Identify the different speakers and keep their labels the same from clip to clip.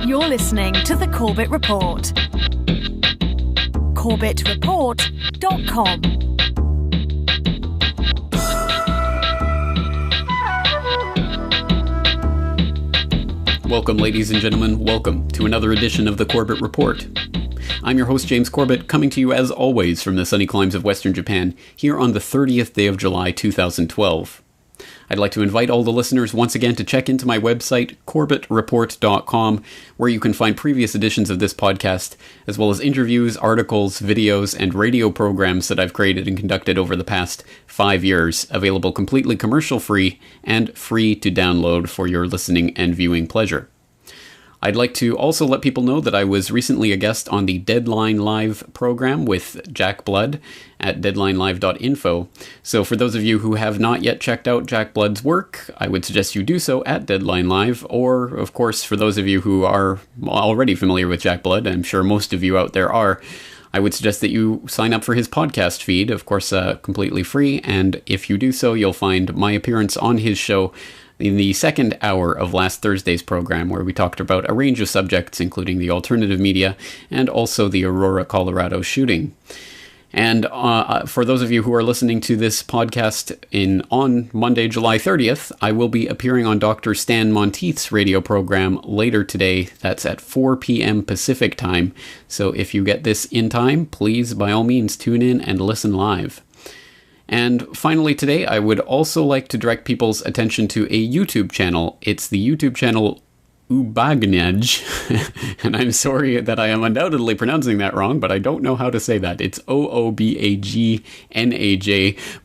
Speaker 1: You're listening to the Corbett Report. CorbettReport.com.
Speaker 2: Welcome, ladies and gentlemen. Welcome to another edition of the Corbett Report. I'm your host, James Corbett, coming to you as always from the sunny climes of Western Japan, here on the 30th day of July 2012. I'd like to invite all the listeners once again to check into my website, CorbettReport.com, where you can find previous editions of this podcast, as well as interviews, articles, videos, and radio programs that I've created and conducted over the past 5 years, available completely commercial-free and free to download for your listening and viewing pleasure. I'd like to also let people know that I was recently a guest on the Deadline Live program with Jack Blood at deadlinelive.info. So for those of you who have not yet checked out Jack Blood's work, I would suggest you do so at Deadline Live, or of course for those of you who are already familiar with Jack Blood, I'm sure most of you out there are, I would suggest that you sign up for his podcast feed, of course completely free, and if you do so, you'll find my appearance on his show in the second hour of last Thursday's program, where we talked about a range of subjects, including the alternative media and also the Aurora, Colorado shooting. And for those of you who are listening to this podcast on Monday, July 30th, I will be appearing on Dr. Stan Monteith's radio program later today. That's at 4 p.m. Pacific time. So if you get this in time, please, by all means, tune in and listen live. And finally today, I would also like to direct people's attention to a YouTube channel. It's the YouTube channel Oobagnaj, and I'm sorry that I am undoubtedly pronouncing that wrong, but I don't know how to say that. It's Oobagnaj,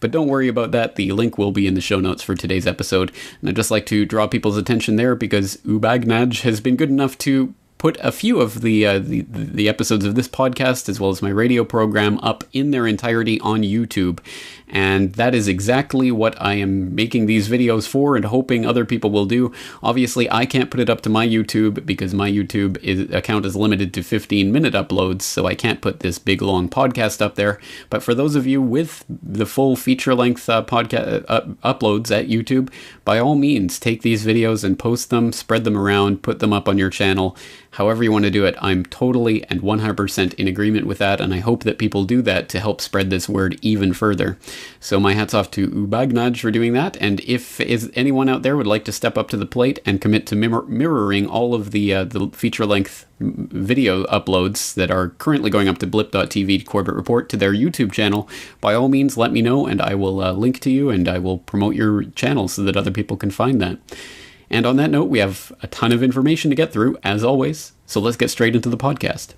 Speaker 2: but don't worry about that. The link will be in the show notes for today's episode. And I'd just like to draw people's attention there because Oobagnaj has been good enough to put a few of the episodes of this podcast, as well as my radio program, up in their entirety on YouTube. And that is exactly what I am making these videos for and hoping other people will do. Obviously, I can't put it up to my YouTube because my YouTube account is limited to 15-minute uploads, so I can't put this big, long podcast up there. But for those of you with the full feature-length podcast uploads at YouTube, by all means, take these videos and post them, spread them around, put them up on your channel. However you want to do it, I'm totally and 100% in agreement with that, and I hope that people do that to help spread this word even further. So my hat's off to Oobagnaj for doing that, and if anyone out there would like to step up to the plate and commit to mirroring all of the feature-length video uploads that are currently going up to blip.tv Corbett Report to their YouTube channel, by all means let me know, and I will link to you, and I will promote your channel so that other people can find that. And on that note, we have a ton of information to get through, as always, so let's get straight into the podcast.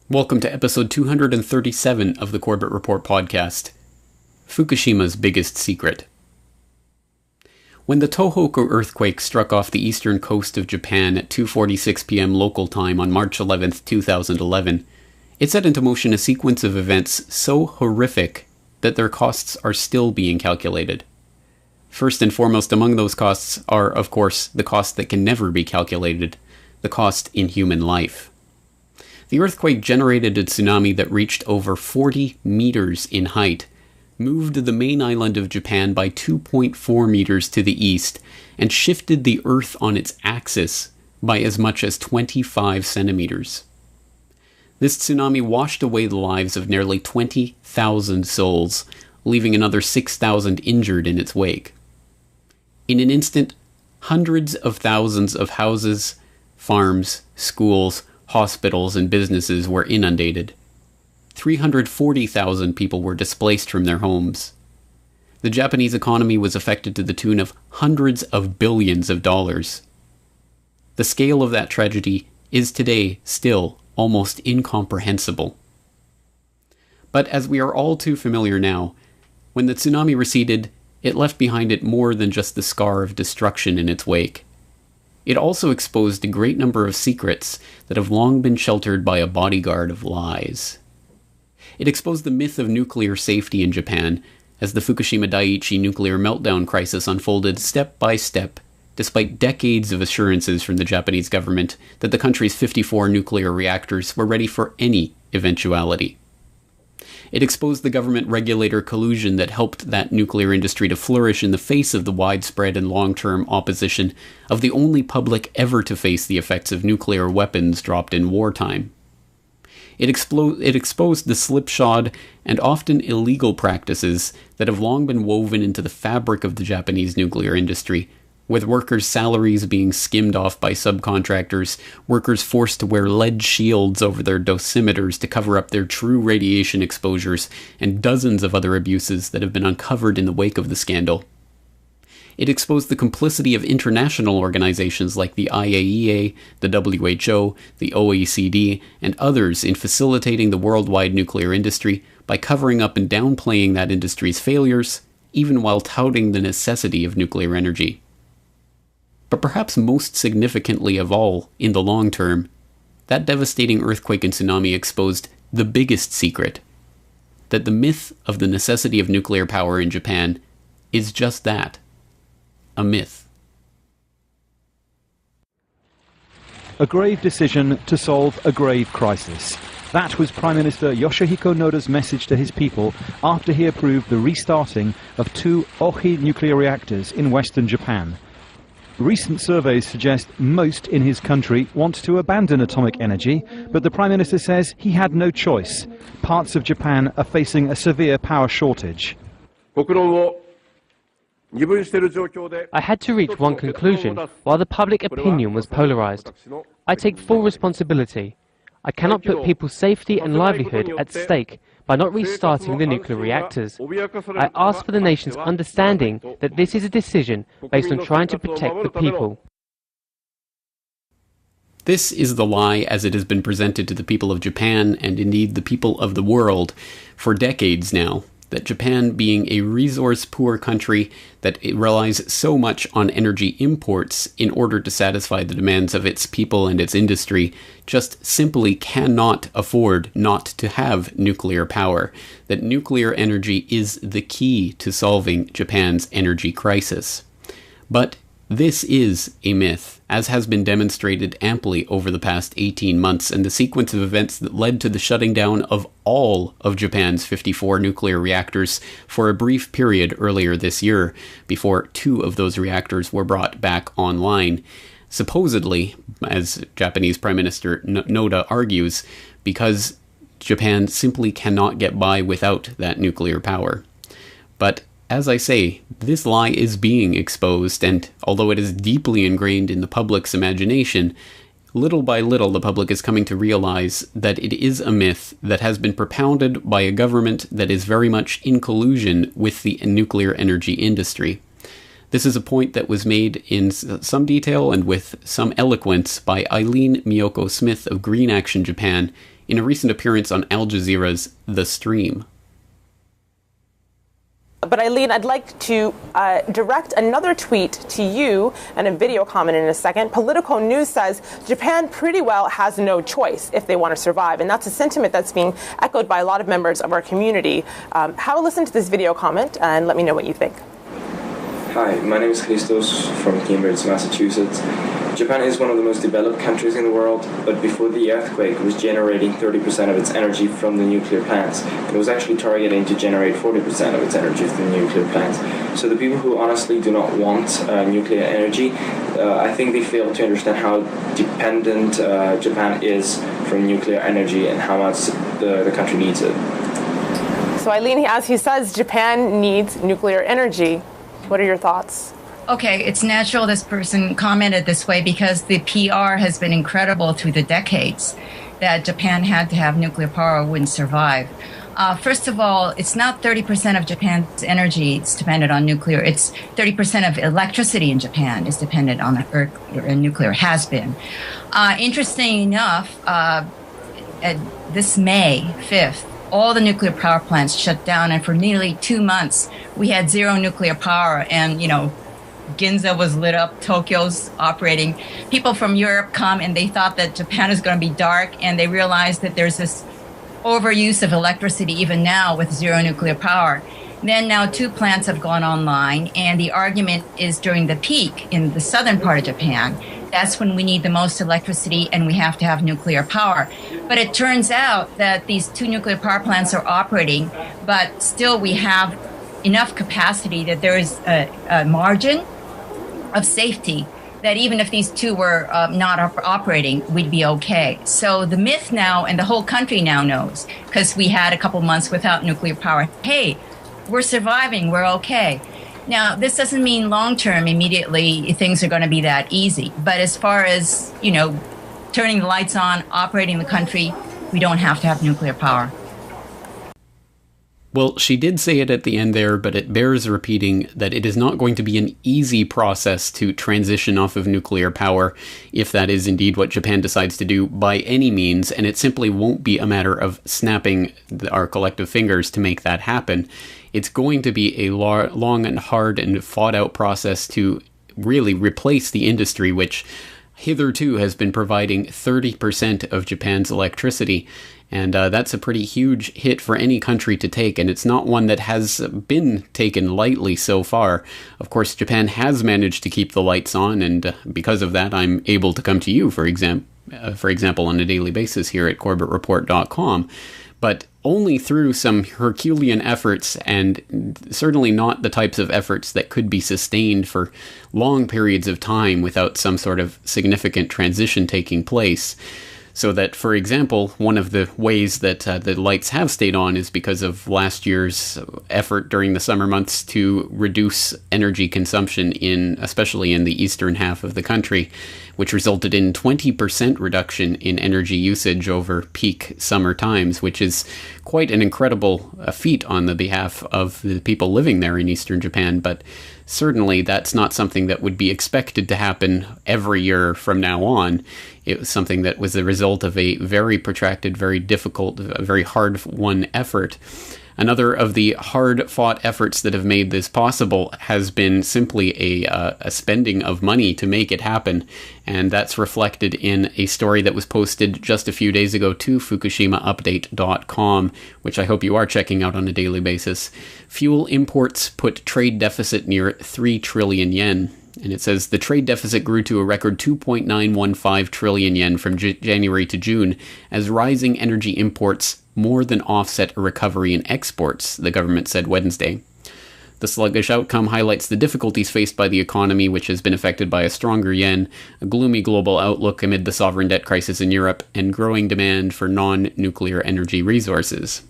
Speaker 2: Welcome to episode 237 of the Corbett Report podcast, Fukushima's Biggest Secret. When the Tohoku earthquake struck off the eastern coast of Japan at 2:46 p.m. local time on March 11, 2011, it set into motion a sequence of events so horrific that their costs are still being calculated. First and foremost among those costs are, of course, the cost that can never be calculated, the cost in human life. The earthquake generated a tsunami that reached over 40 meters in height, moved the main island of Japan by 2.4 meters to the east, and shifted the Earth on its axis by as much as 25 centimeters. This tsunami washed away the lives of nearly 20,000 souls, leaving another 6,000 injured in its wake. In an instant, hundreds of thousands of houses, farms, schools, hospitals, and businesses were inundated. 340,000 people were displaced from their homes. The Japanese economy was affected to the tune of hundreds of billions of dollars. The scale of that tragedy is today still almost incomprehensible. But as we are all too familiar now, when the tsunami receded, it left behind it more than just the scar of destruction in its wake. It also exposed a great number of secrets that have long been sheltered by a bodyguard of lies. It exposed the myth of nuclear safety in Japan as the Fukushima Daiichi nuclear meltdown crisis unfolded step by step, despite decades of assurances from the Japanese government that the country's 54 nuclear reactors were ready for any eventuality. It exposed the government regulator collusion that helped that nuclear industry to flourish in the face of the widespread and long-term opposition of the only public ever to face the effects of nuclear weapons dropped in wartime. It exposed the slipshod and often illegal practices that have long been woven into the fabric of the Japanese nuclear industry, with workers' salaries being skimmed off by subcontractors, workers forced to wear lead shields over their dosimeters to cover up their true radiation exposures, and dozens of other abuses that have been uncovered in the wake of the scandal. It exposed the complicity of international organizations like the IAEA, the WHO, the OECD, and others in facilitating the worldwide nuclear industry by covering up and downplaying that industry's failures, even while touting the necessity of nuclear energy. But perhaps most significantly of all, in the long term, that devastating earthquake and tsunami exposed the biggest secret, that the myth of the necessity of nuclear power in Japan is just that, a myth.
Speaker 3: A grave decision to solve a grave crisis. That was Prime Minister Yoshihiko Noda's message to his people after he approved the restarting of 2 Ohi nuclear reactors in western Japan. Recent surveys suggest most in his country want to abandon atomic energy, but the Prime Minister says he had no choice. Parts of Japan are facing a severe power shortage.
Speaker 4: I had to reach one conclusion while the public opinion was polarized. I take full responsibility. I cannot put people's safety and livelihood at stake by not restarting the nuclear reactors. I ask for the nation's understanding that this is a decision based on trying to protect the people.
Speaker 2: This is the lie as it has been presented to the people of Japan, and indeed the people of the world, for decades now, that Japan, being a resource-poor country that it relies so much on energy imports in order to satisfy the demands of its people and its industry, just simply cannot afford not to have nuclear power. That nuclear energy is the key to solving Japan's energy crisis. But this is a myth, as has been demonstrated amply over the past 18 months, and the sequence of events that led to the shutting down of all of Japan's 54 nuclear reactors for a brief period earlier this year, before 2 of those reactors were brought back online. Supposedly, as Japanese Prime Minister Noda argues, because Japan simply cannot get by without that nuclear power. But as I say, this lie is being exposed, and although it is deeply ingrained in the public's imagination, little by little the public is coming to realize that it is a myth that has been propounded by a government that is very much in collusion with the nuclear energy industry. This is a point that was made in some detail and with some eloquence by Eileen Miyoko Smith of Green Action Japan in a recent appearance on Al Jazeera's The Stream.
Speaker 5: But Eileen, I'd like to direct another tweet to you and a video comment in a second. Politico News says Japan pretty well has no choice if they want to survive. And that's a sentiment that's being echoed by a lot of members of our community. Have a listen to this video comment and let me know what you think.
Speaker 6: Hi, my name is Christos from Cambridge, Massachusetts. Japan is one of the most developed countries in the world, but before the earthquake it was generating 30% of its energy from the nuclear plants. It was actually targeting to generate 40% of its energy from the nuclear plants. So the people who honestly do not want nuclear energy, I think they fail to understand how dependent Japan is from nuclear energy and how much the country needs it.
Speaker 5: So Eileen, as he says, Japan needs nuclear energy. What are your thoughts?
Speaker 7: Okay, it's natural this person commented this way because the PR has been incredible through the decades that Japan had to have nuclear power or wouldn't survive. First of all, it's not 30% of Japan's energy is dependent on nuclear. It's 30% of electricity in Japan is dependent on nuclear, has been. Interesting enough, this May 5th, all the nuclear power plants shut down, and for nearly 2 months, we had zero nuclear power, and, Ginza was lit up, Tokyo's operating. People from Europe come and they thought that Japan is going to be dark, and they realized that there's this overuse of electricity even now with zero nuclear power. Then now 2 plants have gone online, and the argument is during the peak in the southern part of Japan, that's when we need the most electricity and we have to have nuclear power. But it turns out that these 2 nuclear power plants are operating, but still we have enough capacity that there is a margin of safety that even if these 2 were not operating, we'd be okay. So the myth now, and the whole country now knows, because we had a couple months without nuclear power, hey, we're surviving, we're okay. Now, this doesn't mean long-term, immediately, things are going to be that easy. But as far as, turning the lights on, operating the country, we don't have to have nuclear power.
Speaker 2: Well, she did say it at the end there, but it bears repeating that it is not going to be an easy process to transition off of nuclear power, if that is indeed what Japan decides to do by any means, and it simply won't be a matter of snapping our collective fingers to make that happen. It's going to be a long and hard and fought-out process to really replace the industry, which hitherto has been providing 30% of Japan's electricity. And that's a pretty huge hit for any country to take, and it's not one that has been taken lightly so far. Of course, Japan has managed to keep the lights on, and because of that, I'm able to come to you, for example, on a daily basis here at CorbettReport.com. But only through some Herculean efforts, and certainly not the types of efforts that could be sustained for long periods of time without some sort of significant transition taking place. So that, for example, one of the ways that the lights have stayed on is because of last year's effort during the summer months to reduce energy consumption especially in the eastern half of the country, which resulted in 20% reduction in energy usage over peak summer times, which is quite an incredible feat on the behalf of the people living there in eastern Japan. But certainly that's not something that would be expected to happen every year from now on. It was something that was the result of a very protracted, very difficult, very hard-won effort. Another of the hard-fought efforts that have made this possible has been simply a spending of money to make it happen, and that's reflected in a story that was posted just a few days ago to FukushimaUpdate.com, which I hope you are checking out on a daily basis. Fuel imports put trade deficit near 3 trillion yen. And it says the trade deficit grew to a record 2.915 trillion yen from January to June as rising energy imports more than offset a recovery in exports, the government said Wednesday. The sluggish outcome highlights the difficulties faced by the economy, which has been affected by a stronger yen, a gloomy global outlook amid the sovereign debt crisis in Europe, and growing demand for non-nuclear energy resources.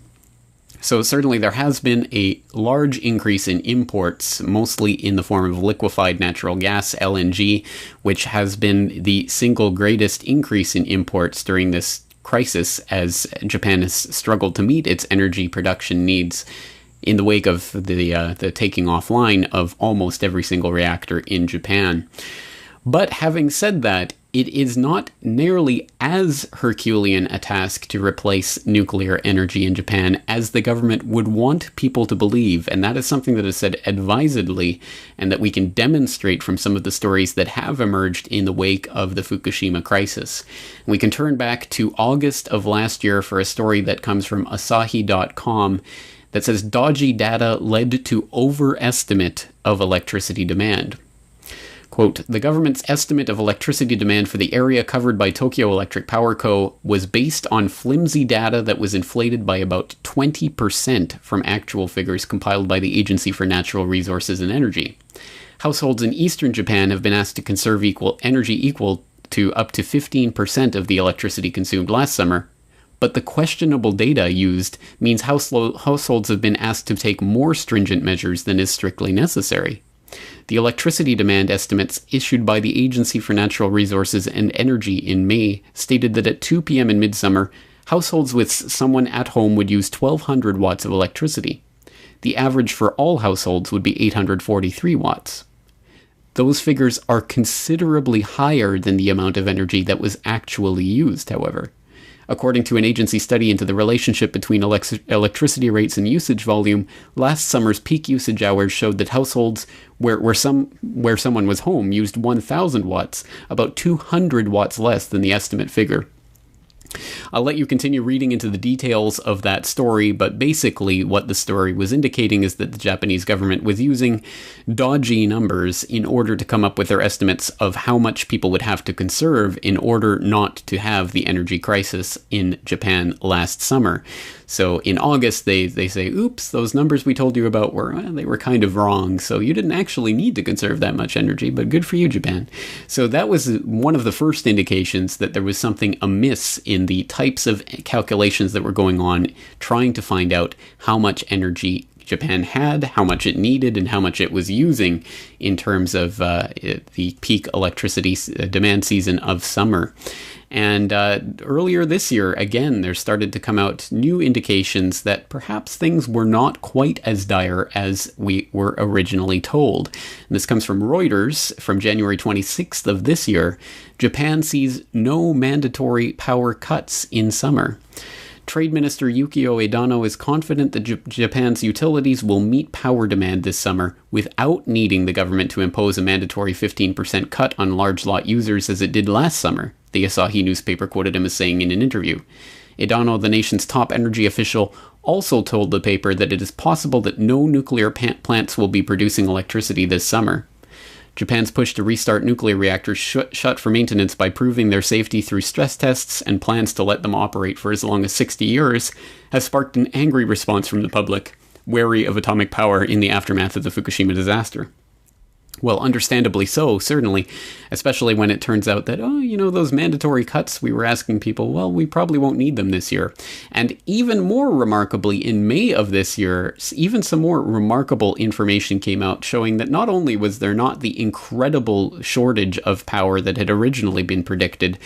Speaker 2: So certainly there has been a large increase in imports, mostly in the form of liquefied natural gas, LNG, which has been the single greatest increase in imports during this crisis as Japan has struggled to meet its energy production needs in the wake of the taking offline of almost every single reactor in Japan. But having said that, it is not nearly as Herculean a task to replace nuclear energy in Japan as the government would want people to believe, and that is something that is said advisedly and that we can demonstrate from some of the stories that have emerged in the wake of the Fukushima crisis. We can turn back to August of last year for a story that comes from Asahi.com that says dodgy data led to overestimate of electricity demand. Quote, the government's estimate of electricity demand for the area covered by Tokyo Electric Power Co. was based on flimsy data that was inflated by about 20% from actual figures compiled by the Agency for Natural Resources and Energy. Households in eastern Japan have been asked to conserve energy equal to up to 15% of the electricity consumed last summer, but the questionable data used means households have been asked to take more stringent measures than is strictly necessary. The electricity demand estimates issued by the Agency for Natural Resources and Energy in May stated that at 2 p.m. in midsummer, households with someone at home would use 1,200 watts of electricity. The average for all households would be 843 watts. Those figures are considerably higher than the amount of energy that was actually used, however. According to an agency study into the relationship between electricity rates and usage volume, last summer's peak usage hours showed that households where someone was home used 1,000 watts, about 200 watts less than the estimate figure. I'll let you continue reading into the details of that story, but basically what the story was indicating is that the Japanese government was using dodgy numbers in order to come up with their estimates of how much people would have to conserve in order not to have the energy crisis in Japan last summer. So in August, they say, oops, those numbers we told you about they were kind of wrong. So you didn't actually need to conserve that much energy, but good for you, Japan. So that was one of the first indications that there was something amiss in the types of calculations that were going on, trying to find out how much energy Japan had, how much it needed, and how much it was using in terms of the peak electricity demand season of summer. And earlier this year, again, there started to come out new indications that perhaps things were not quite as dire as we were originally told. And this comes from Reuters from January 26th of this year. Japan sees no mandatory power cuts in summer. Trade Minister Yukio Edano is confident that Japan's utilities will meet power demand this summer without needing the government to impose a mandatory 15% cut on large lot users as it did last summer, the Asahi newspaper quoted him as saying in an interview. Edano, the nation's top energy official, also told the paper that it is possible that no nuclear plants will be producing electricity this summer. Japan's push to restart nuclear reactors shut for maintenance by proving their safety through stress tests and plans to let them operate for as long as 60 years has sparked an angry response from the public, wary of atomic power in the aftermath of the Fukushima disaster. Well, understandably so, certainly, especially when it turns out that, those mandatory cuts we were asking people, well, we probably won't need them this year. And even more remarkably, in May of this year, even some more remarkable information came out showing that not only was there not the incredible shortage of power that had originally been predicted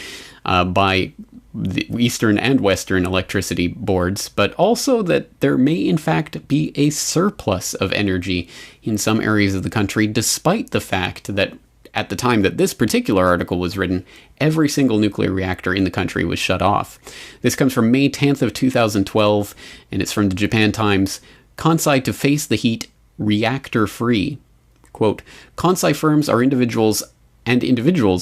Speaker 2: by the Eastern and Western electricity boards, but also that there may in fact be a surplus of energy in some areas of the country, despite the fact that at the time that this particular article was written, every single nuclear reactor in the country was shut off. This comes from May 10th of 2012, and it's from the Japan Times. Kansai to face the heat, reactor-free. Quote, Kansai firms are individuals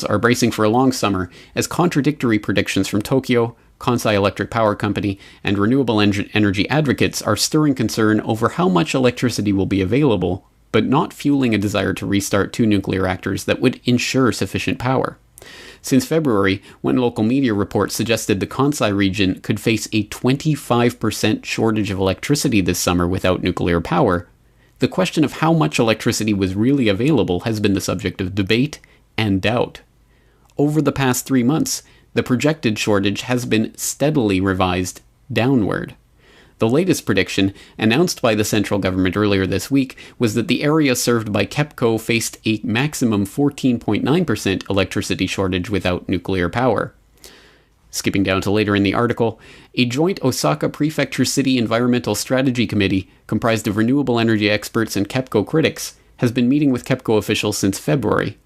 Speaker 2: are bracing for a long summer as contradictory predictions from Tokyo, Kansai Electric Power Company, and renewable energy advocates are stirring concern over how much electricity will be available, but not fueling a desire to restart 2 nuclear reactors that would ensure sufficient power. Since February, when local media reports suggested the Kansai region could face a 25% shortage of electricity this summer without nuclear power, the question of how much electricity was really available has been the subject of debate and doubt. Over the past 3 months, the projected shortage has been steadily revised downward. The latest prediction, announced by the central government earlier this week, was that the area served by KEPCO faced a maximum 14.9% electricity shortage without nuclear power. Skipping down to later in the article, a joint Osaka Prefecture City Environmental Strategy Committee, comprised of renewable energy experts and KEPCO critics, has been meeting with KEPCO officials since February.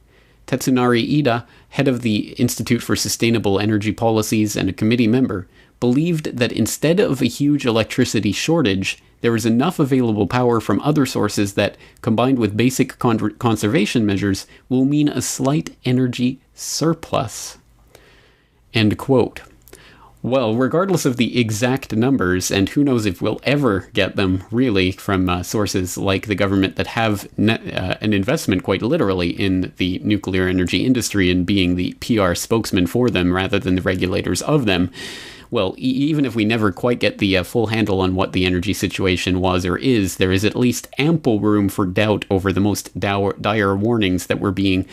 Speaker 2: Tetsunari Ida, head of the Institute for Sustainable Energy Policies and a committee member, believed that instead of a huge electricity shortage, there is enough available power from other sources that, combined with basic conservation measures, will mean a slight energy surplus. End quote. Well, regardless of the exact numbers, and who knows if we'll ever get them, really, from sources like the government that have an investment, quite literally, in the nuclear energy industry and being the PR spokesman for them rather than the regulators of them, well, even if we never quite get the full handle on what the energy situation was or is, there is at least ample room for doubt over the most dire warnings that were being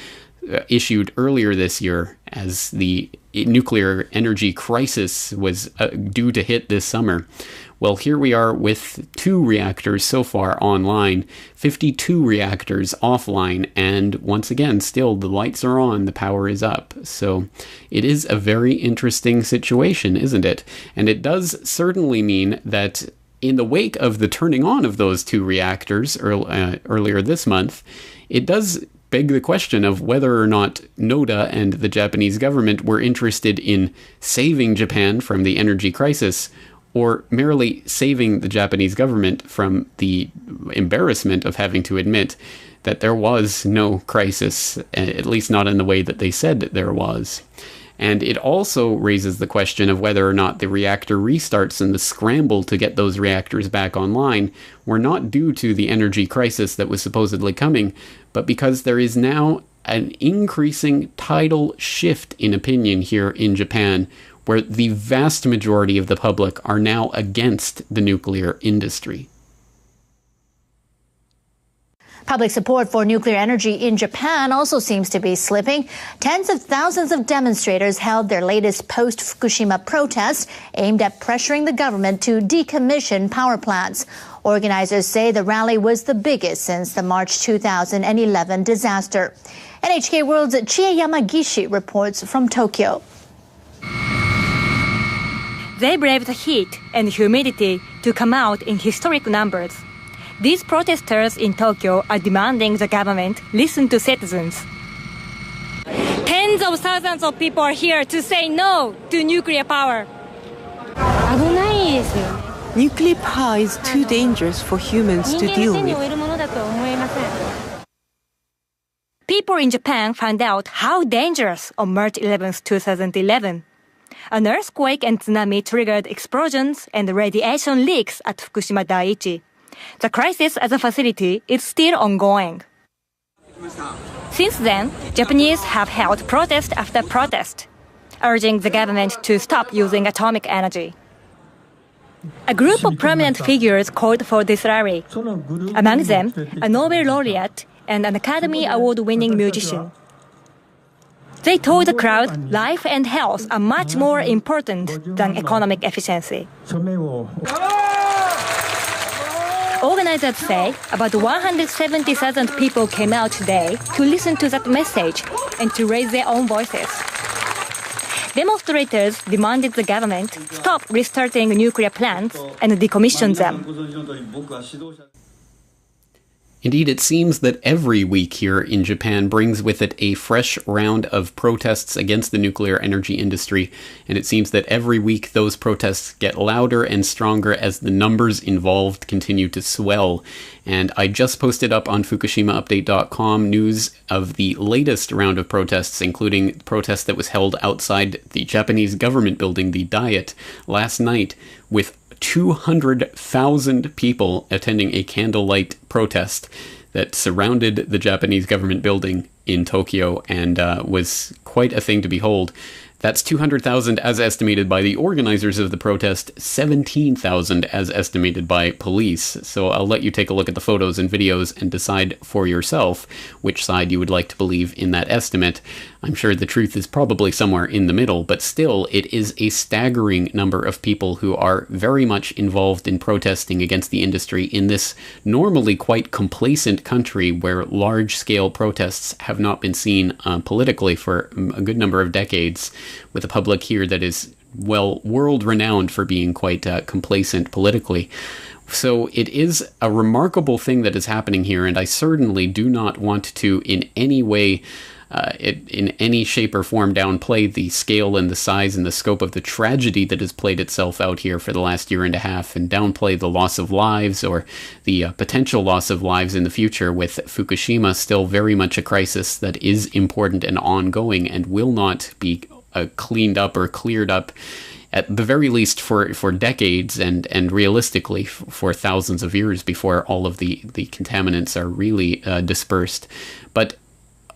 Speaker 2: issued earlier this year as the nuclear energy crisis was due to hit this summer. Well, here we are with 2 reactors so far online, 52 reactors offline, and once again, still the lights are on, the power is up. So it is a very interesting situation, isn't it? And it does certainly mean that in the wake of the turning on of those 2 reactors earlier this month, it does beg the question of whether or not NODA and the Japanese government were interested in saving Japan from the energy crisis, or merely saving the Japanese government from the embarrassment of having to admit that there was no crisis, at least not in the way that they said that there was. And it also raises the question of whether or not the reactor restarts and the scramble to get those reactors back online were not due to the energy crisis that was supposedly coming, but because there is now an increasing tidal shift in opinion here in Japan, where the vast majority of the public are now against the nuclear industry.
Speaker 8: Public support for nuclear energy in Japan also seems to be slipping. Tens of thousands of demonstrators held their latest post-Fukushima protest aimed at pressuring the government to decommission power plants. Organizers say the rally was the biggest since the March 2011 disaster. NHK World's Chie Yamagishi reports from Tokyo.
Speaker 9: They braved the heat and humidity to come out in historic numbers. These protesters in Tokyo are demanding the government listen to citizens. Tens of thousands of people are here to say no to nuclear power.
Speaker 10: Nuclear power is too dangerous for humans to deal with.
Speaker 9: People in Japan found out how dangerous on March 11, 2011. An earthquake and tsunami triggered explosions and radiation leaks at Fukushima Daiichi. The crisis at the facility is still ongoing. Since then, Japanese have held protest after protest, urging the government to stop using atomic energy. A group of prominent figures called for this rally. Among them, a Nobel laureate and an Academy Award-winning musician. They told the crowd life and health are much more important than economic efficiency. Organizers say about 170,000 people came out today to listen to that message and to raise their own voices. Demonstrators demanded the government stop restarting nuclear plants and decommission them.
Speaker 2: Indeed, it seems that every week here in Japan brings with it a fresh round of protests against the nuclear energy industry, and it seems that every week those protests get louder and stronger as the numbers involved continue to swell. And I just posted up on FukushimaUpdate.com news of the latest round of protests, including protests that was held outside the Japanese government building, the Diet, last night, with 200,000 people attending a candlelight protest that surrounded the Japanese government building in Tokyo and was quite a thing to behold. That's 200,000 as estimated by the organizers of the protest, 17,000 as estimated by police. So I'll let you take a look at the photos and videos and decide for yourself which side you would like to believe in that estimate. I'm sure the truth is probably somewhere in the middle, but still, it is a staggering number of people who are very much involved in protesting against the industry in this normally quite complacent country where large-scale protests have not been seen politically for a good number of decades, with a public here that is, well, world-renowned for being quite complacent politically. So it is a remarkable thing that is happening here, and I certainly do not want to in any way, in any shape or form, downplay the scale and the size and the scope of the tragedy that has played itself out here for the last year and a half, and downplay the loss of lives or the potential loss of lives in the future, with Fukushima still very much a crisis that is important and ongoing and will not be cleaned up or cleared up, at the very least for decades, and realistically for thousands of years before all of the contaminants are really dispersed. But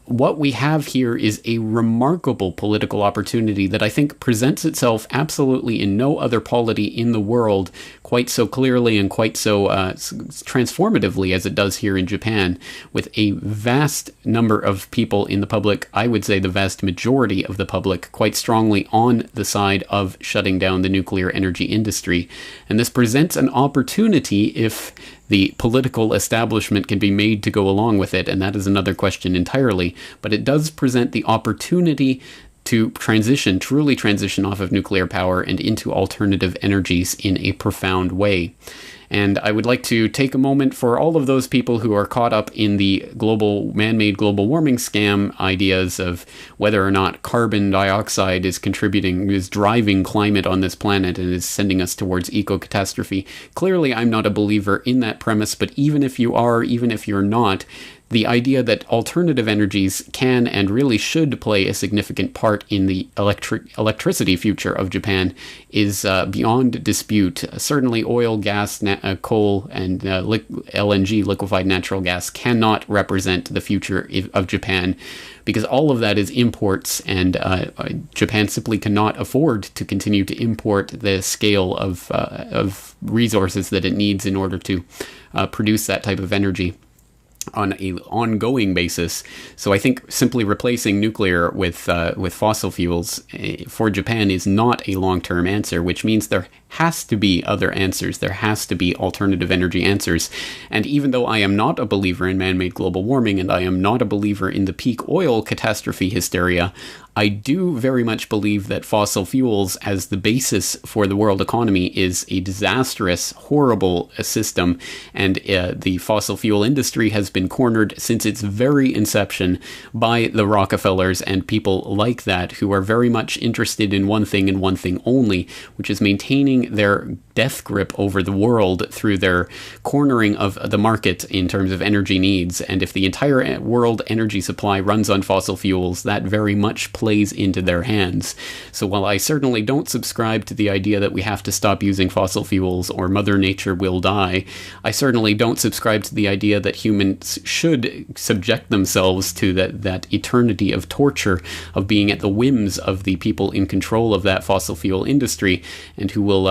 Speaker 2: what we have here is a remarkable political opportunity that I think presents itself absolutely in no other polity in the world quite so clearly and quite so transformatively as it does here in Japan, with a vast number of people in the public, I would say the vast majority of the public, quite strongly on the side of shutting down the nuclear energy industry. And this presents an opportunity if the political establishment can be made to go along with it, and that is another question entirely. But it does present the opportunity to truly transition off of nuclear power and into alternative energies in a profound way. And I would like to take a moment for all of those people who are caught up in the man-made global warming scam ideas of whether or not carbon dioxide is driving climate on this planet and is sending us towards eco-catastrophe. Clearly, I'm not a believer in that premise, but even if you are, even if you're not, the idea that alternative energies can and really should play a significant part in the electricity future of Japan is beyond dispute. Certainly oil, gas, coal, and LNG, liquefied natural gas, cannot represent the future of Japan, because all of that is imports, and Japan simply cannot afford to continue to import the scale of resources that it needs in order to produce that type of energy on an ongoing basis. So I think simply replacing nuclear with fossil fuels for Japan is not a long-term answer, which means there has to be other answers. There has to be alternative energy answers. And even though I am not a believer in man-made global warming, and I am not a believer in the peak oil catastrophe hysteria, I do very much believe that fossil fuels as the basis for the world economy is a disastrous, horrible system. And the fossil fuel industry has been cornered since its very inception by the Rockefellers and people like that, who are very much interested in one thing and one thing only, which is maintaining their death grip over the world through their cornering of the market in terms of energy needs. And if the entire world energy supply runs on fossil fuels, that very much plays into their hands. So while I certainly don't subscribe to the idea that we have to stop using fossil fuels or Mother Nature will die, I certainly don't subscribe to the idea that humans should subject themselves to that eternity of torture, of being at the whims of the people in control of that fossil fuel industry, and who will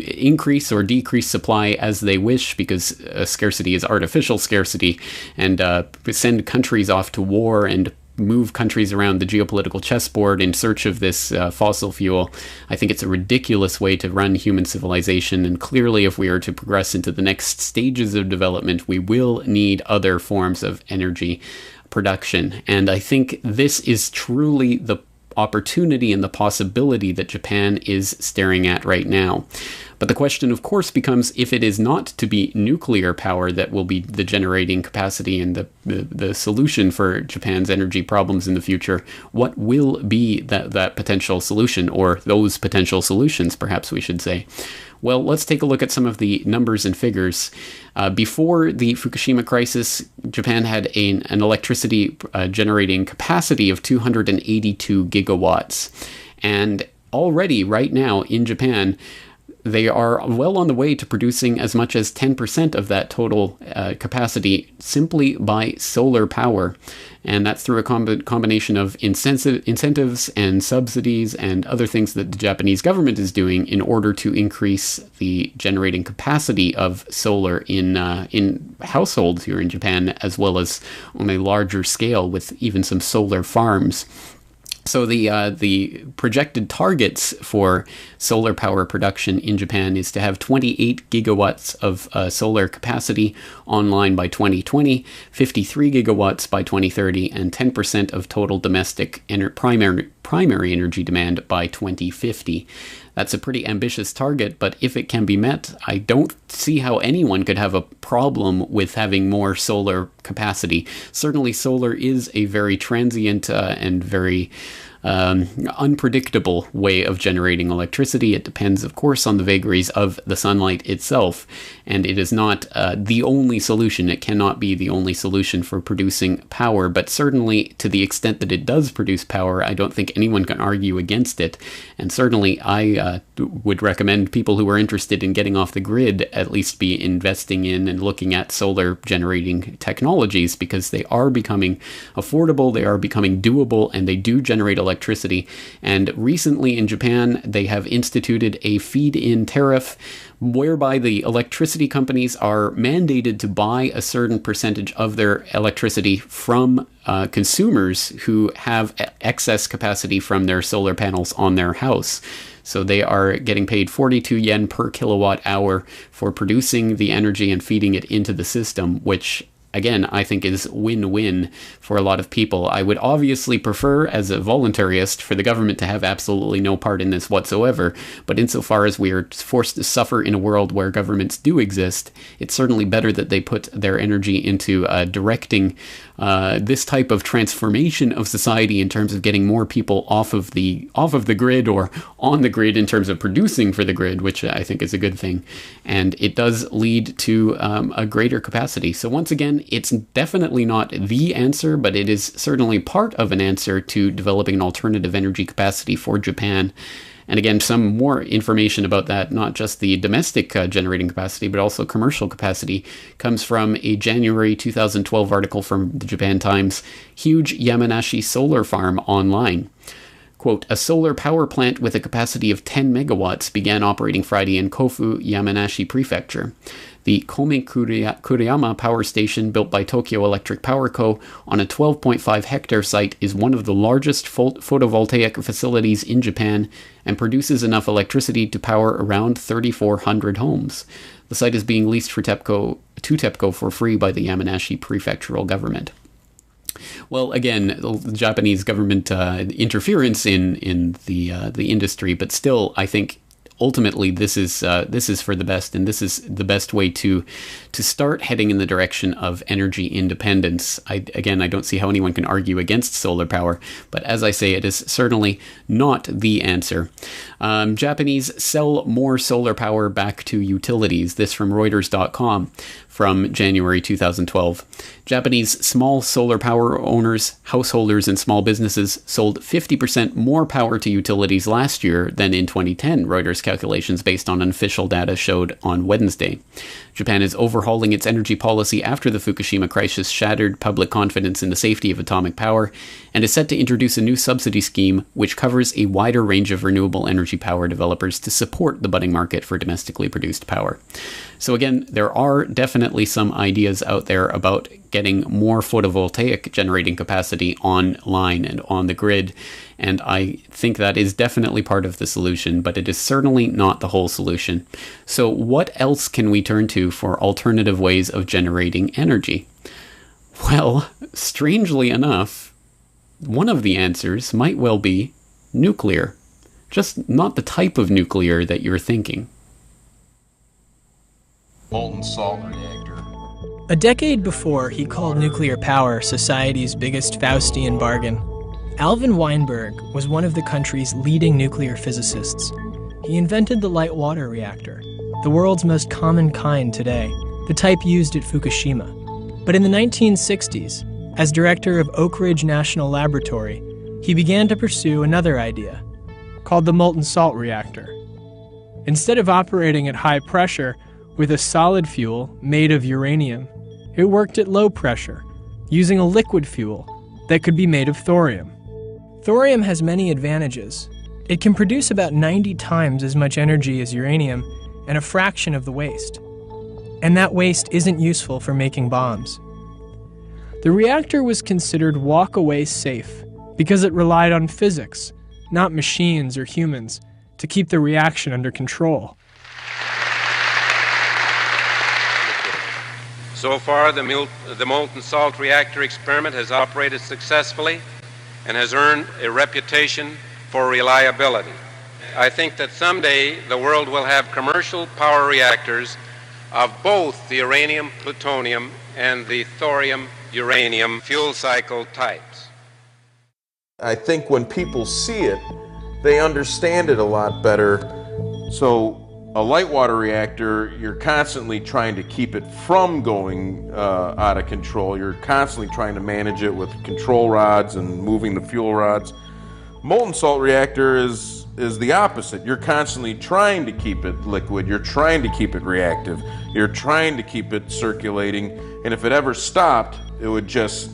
Speaker 2: increase or decrease supply as they wish, because scarcity is artificial scarcity, and send countries off to war and move countries around the geopolitical chessboard in search of this fossil fuel. I think it's a ridiculous way to run human civilization, and clearly if we are to progress into the next stages of development, we will need other forms of energy production. And I think this is truly the opportunity and the possibility that Japan is staring at right now. But the question, of course, becomes, if it is not to be nuclear power that will be the generating capacity and the solution for Japan's energy problems in the future, what will be that potential solution, or those potential solutions, perhaps we should say? Well, let's take a look at some of the numbers and figures. Before the Fukushima crisis, Japan had an electricity generating capacity of 282 gigawatts. And already, right now, in Japan, they are well on the way to producing as much as 10% of that total capacity simply by solar power. And that's through a combination of incentives and subsidies and other things that the Japanese government is doing in order to increase the generating capacity of solar in households here in Japan, as well as on a larger scale with even some solar farms. So the projected targets for solar power production in Japan is to have 28 gigawatts of solar capacity online by 2020, 53 gigawatts by 2030, and 10% of total domestic primary energy demand by 2050. That's a pretty ambitious target, but if it can be met, I don't see how anyone could have a problem with having more solar capacity. Certainly solar is a very transient and very unpredictable way of generating electricity. It depends, of course, on the vagaries of the sunlight itself, and it is not the only solution. It cannot be the only solution for producing power, but certainly to the extent that it does produce power, I don't think anyone can argue against it. And certainly I would recommend people who are interested in getting off the grid at least be investing in and looking at solar generating technologies, because they are becoming affordable, they are becoming doable, and they do generate electricity. And recently in Japan, they have instituted a feed-in tariff whereby the electricity companies are mandated to buy a certain percentage of their electricity from consumers who have excess capacity from their solar panels on their house. So they are getting paid 42 yen per kilowatt hour for producing the energy and feeding it into the system, which again, I think is win-win for a lot of people. I would obviously prefer, as a voluntarist, for the government to have absolutely no part in this whatsoever, but insofar as we are forced to suffer in a world where governments do exist, it's certainly better that they put their energy into directing this type of transformation of society in terms of getting more people off of the grid, or on the grid in terms of producing for the grid, which I think is a good thing. And it does lead to a greater capacity. So once again, it's definitely not the answer, but it is certainly part of an answer to developing an alternative energy capacity for Japan. And again, some more information about that, not just the domestic generating capacity, but also commercial capacity, comes from a January 2012 article from the Japan Times, Huge Yamanashi Solar Farm Online. Quote, a solar power plant with a capacity of 10 megawatts began operating Friday in Kofu, Yamanashi Prefecture. The Kome Kuriyama power station, built by Tokyo Electric Power Co. on a 12.5-hectare site, is one of the largest photovoltaic facilities in Japan and produces enough electricity to power around 3,400 homes. The site is being leased to TEPCO for free by the Yamanashi prefectural government. Well, again, the Japanese government interference in the industry, but still, I think ultimately this is for the best, and this is the best way to start heading in the direction of energy independence. I don't see how anyone can argue against solar power, but as I say, it is certainly not the answer. Japanese sell more solar power back to utilities. This from Reuters.com from January 2012. Japanese small solar power owners, householders, and small businesses sold 50% more power to utilities last year than in 2010, Reuters calculations based on unofficial data showed on Wednesday. Japan is overhauling its energy policy after the Fukushima crisis shattered public confidence in the safety of atomic power, and is set to introduce a new subsidy scheme which covers a wider range of renewable energy power developers to support the budding market for domestically produced power. So again, there are definitely some ideas out there about getting more photovoltaic generating capacity online and on the grid, and I think that is definitely part of the solution, but it is certainly not the whole solution. So what else can we turn to for alternative ways of generating energy? Well, strangely enough, one of the answers might well be nuclear. Just not the type of nuclear that you're thinking.
Speaker 11: Molten salt reactor.
Speaker 12: A decade before he called nuclear power society's biggest Faustian bargain, Alvin Weinberg was one of the country's leading nuclear physicists. He invented the light water reactor, the world's most common kind today, the type used at Fukushima. But in the 1960s, as director of Oak Ridge National Laboratory, he began to pursue another idea, called the molten salt reactor. Instead of operating at high pressure with a solid fuel made of uranium, it worked at low pressure, using a liquid fuel that could be made of thorium. Thorium has many advantages. It can produce about 90 times as much energy as uranium and a fraction of the waste. And that waste isn't useful for making bombs. The reactor was considered walk-away safe because it relied on physics, not machines or humans, to keep the reaction under control.
Speaker 13: So far, the molten salt reactor experiment has operated successfully and has earned a reputation for reliability. I think that someday the world will have commercial power reactors of both the uranium, plutonium, and the thorium-uranium fuel cycle types.
Speaker 11: I think when people see it, they understand it a lot better. So a light water reactor, you're constantly trying to keep it from going out of control. You're constantly trying to manage it with control rods and moving the fuel rods. Molten salt reactor is the opposite. You're constantly trying to keep it liquid. You're trying to keep it reactive. You're trying to keep it circulating. And if it ever stopped, it would just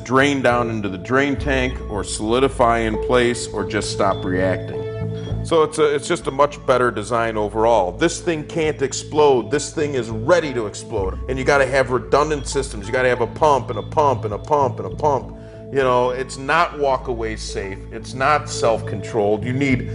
Speaker 11: drain down into the drain tank or solidify in place or just stop reacting. So it's just a much better design overall. This thing can't explode. This thing is ready to explode. And you got to have redundant systems. You got to have a pump and a pump and a pump and a pump. You know, it's not walk-away safe. It's not self-controlled. You need,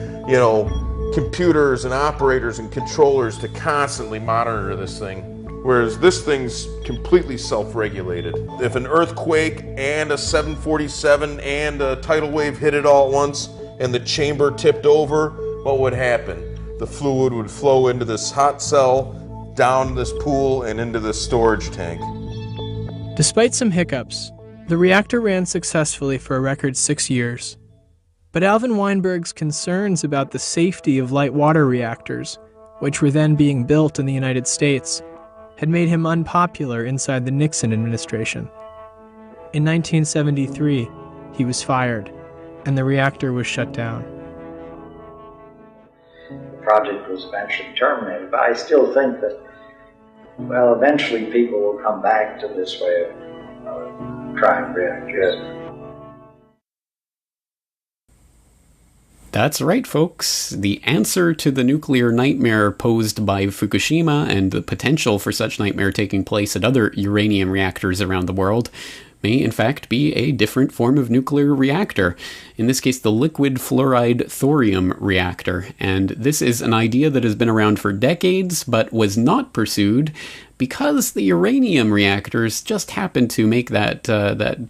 Speaker 11: computers and operators and controllers to constantly monitor this thing. Whereas this thing's completely self-regulated. If an earthquake and a 747 and a tidal wave hit it all at once and the chamber tipped over, what would happen? The fluid would flow into this hot cell, down this pool, and into this storage tank.
Speaker 12: Despite some hiccups, the reactor ran successfully for a record 6 years. But Alvin Weinberg's concerns about the safety of light water reactors, which were then being built in the United States, had made him unpopular inside the Nixon administration. In 1973, he was fired, and the reactor was shut down.
Speaker 14: The project was eventually terminated, but I still think that, well, eventually people will come back to this way of trying to react good.
Speaker 2: That's right, folks. The answer to the nuclear nightmare posed by Fukushima and the potential for such nightmare taking place at other uranium reactors around the world may in fact be a different form of nuclear reactor. In this case, the liquid fluoride thorium reactor. And this is an idea that has been around for decades, but was not pursued because the uranium reactors just happen to make that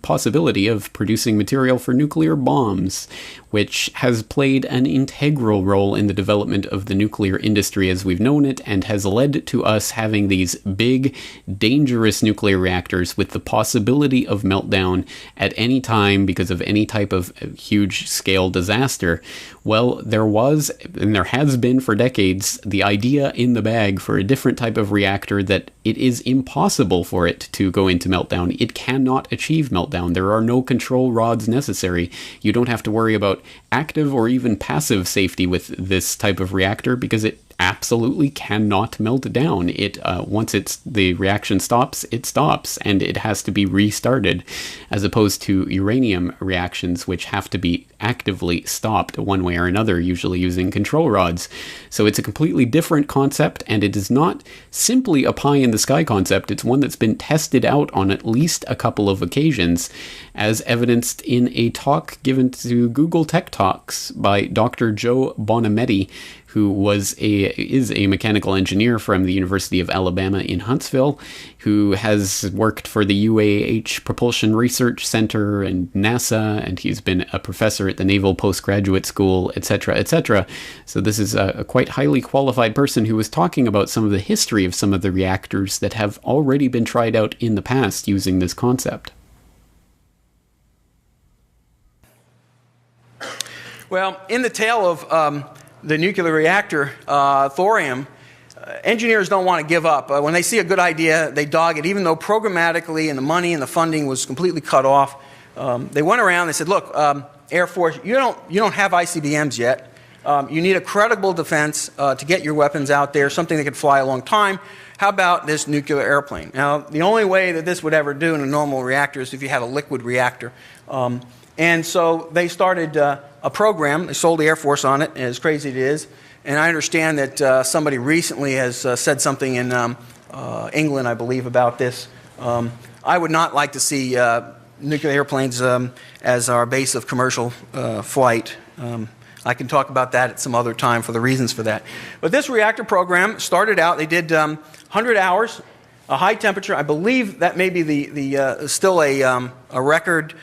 Speaker 2: possibility of producing material for nuclear bombs, which has played an integral role in the development of the nuclear industry as we've known it, and has led to us having these big, dangerous nuclear reactors with the possibility of meltdown at any time because of any type of huge scale disaster. Well, there was, and there has been for decades, the idea in the bag for a different type of reactor that it is impossible for it to go into meltdown. It cannot achieve meltdown. There are no control rods necessary. You don't have to worry about active or even passive safety with this type of reactor because it absolutely cannot melt down. It once the reaction stops, it stops, and it has to be restarted, as opposed to uranium reactions, which have to be actively stopped one way or another, usually using control rods. So it's a completely different concept, and it is not simply a pie-in-the-sky concept. It's one that's been tested out on at least a couple of occasions, as evidenced in a talk given to Google Tech Talks by Dr. Joe Bonametti, who is a mechanical engineer from the University of Alabama in Huntsville, who has worked for the UAH Propulsion Research Center and NASA, and he's been a professor at the Naval Postgraduate School, etc., etc. So this is a quite highly qualified person who was talking about some of the history of some of the reactors that have already been tried out in the past using this concept.
Speaker 15: Well, in the tale of the nuclear reactor, thorium, engineers don't want to give up. When they see a good idea, they dog it, even though programmatically and the money and the funding was completely cut off. They went around, they said, look, Air Force, you don't have ICBMs yet. You need a credible defense to get your weapons out there, something that could fly a long time. How about this nuclear airplane? Now, the only way that this would ever do in a normal reactor is if you had a liquid reactor. And so they started a program. They sold the Air Force on it, as crazy as it is. And I understand that somebody recently has said something in England, I believe, about this. I would not like to see nuclear airplanes as our base of commercial flight. I can talk about that at some other time for the reasons for that. But this reactor program started out, they did 100 hours, a high temperature. I believe that may be still a record,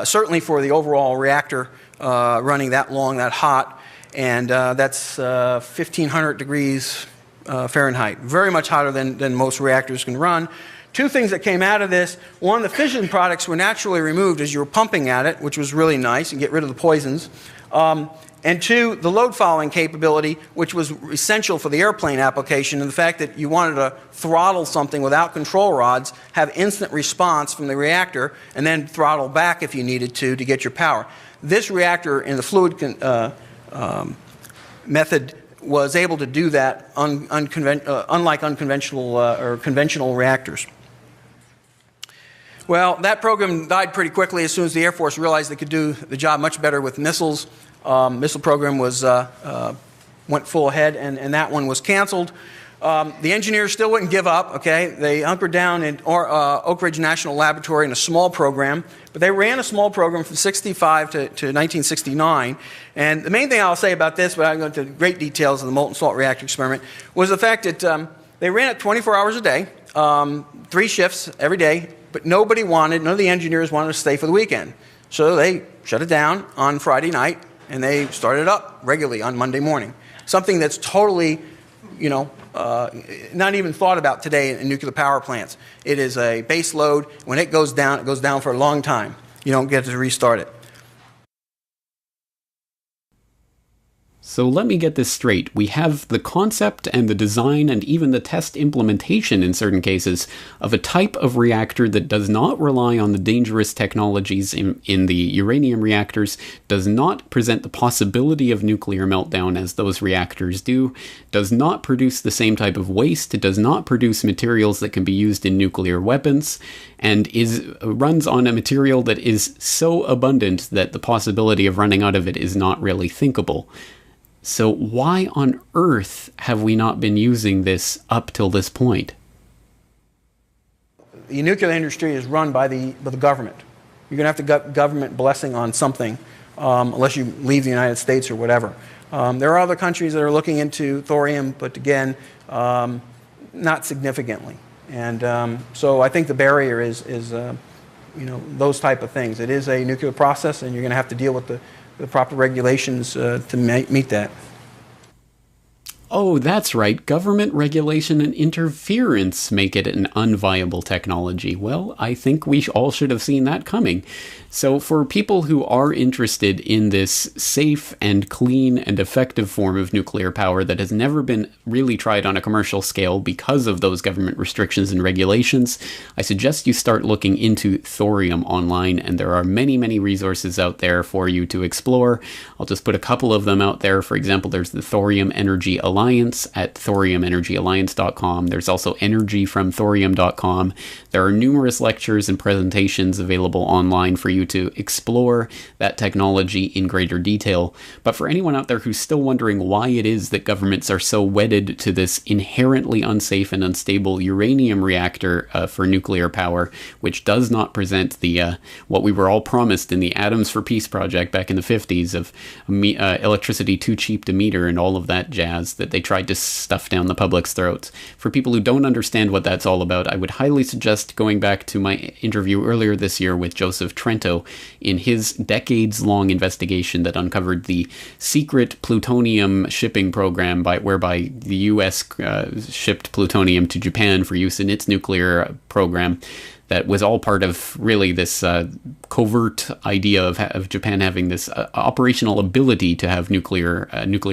Speaker 15: certainly for the overall reactor running that long, that hot. And that's 1,500 degrees Fahrenheit. Very much hotter than most reactors can run. Two things that came out of this. One, the fission products were naturally removed as you were pumping at it, which was really nice, and get rid of the poisons. And two, the load following capability, which was essential for the airplane application, and the fact that you wanted to throttle something without control rods, have instant response from the reactor, and then throttle back if you needed to get your power. This reactor in the fluid method was able to do that unlike unconventional or conventional reactors. Well, that program died pretty quickly as soon as the Air Force realized they could do the job much better with missiles. Missile program went full ahead, and that one was canceled. The engineers still wouldn't give up, okay? They hunkered down in Oak Ridge National Laboratory in a small program, but they ran a small program from 1965 to 1969. And the main thing I'll say about this, without going into great details of the molten salt reactor experiment, was the fact that they ran it 24 hours a day, 3 shifts every day, but none of the engineers wanted to stay for the weekend. So they shut it down on Friday night, and they started up regularly on Monday morning. Something that's totally, not even thought about today in nuclear power plants. It is a base load. When it goes down for a long time. You don't get to restart it.
Speaker 2: So let me get this straight. We have the concept and the design and even the test implementation in certain cases of a type of reactor that does not rely on the dangerous technologies in the uranium reactors, does not present the possibility of nuclear meltdown as those reactors do, does not produce the same type of waste, it does not produce materials that can be used in nuclear weapons, and runs on a material that is so abundant that the possibility of running out of it is not really thinkable. So why on earth have we not been using this up till this point?
Speaker 15: The nuclear industry is run by the government. You're going to have to get government blessing on something, unless you leave the United States or whatever. There are other countries that are looking into thorium, but again, not significantly. And so I think the barrier is those type of things. It is a nuclear process, and you're going to have to deal with the proper regulations to meet that.
Speaker 2: Oh, that's right. Government regulation and interference make it an unviable technology. Well, I think we all should have seen that coming. So for people who are interested in this safe and clean and effective form of nuclear power that has never been really tried on a commercial scale because of those government restrictions and regulations, I suggest you start looking into thorium online, and there are many, many resources out there for you to explore. I'll just put a couple of them out there. For example, there's the Thorium Energy Alliance at thoriumenergyalliance.com. There's also energyfromthorium.com. There are numerous lectures and presentations available online for you to explore that technology in greater detail. But for anyone out there who's still wondering why it is that governments are so wedded to this inherently unsafe and unstable uranium reactor for nuclear power, which does not present the what we were all promised in the Atoms for Peace project back in the 50s of electricity too cheap to meter and all of that jazz that they tried to stuff down the public's throats. For people who don't understand what that's all about, I would highly suggest going back to my interview earlier this year with Joseph Trento in his decades-long investigation that uncovered the secret plutonium shipping program whereby the U.S. Shipped plutonium to Japan for use in its nuclear program. That was all part of really this covert idea of Japan having this operational ability to have nuclear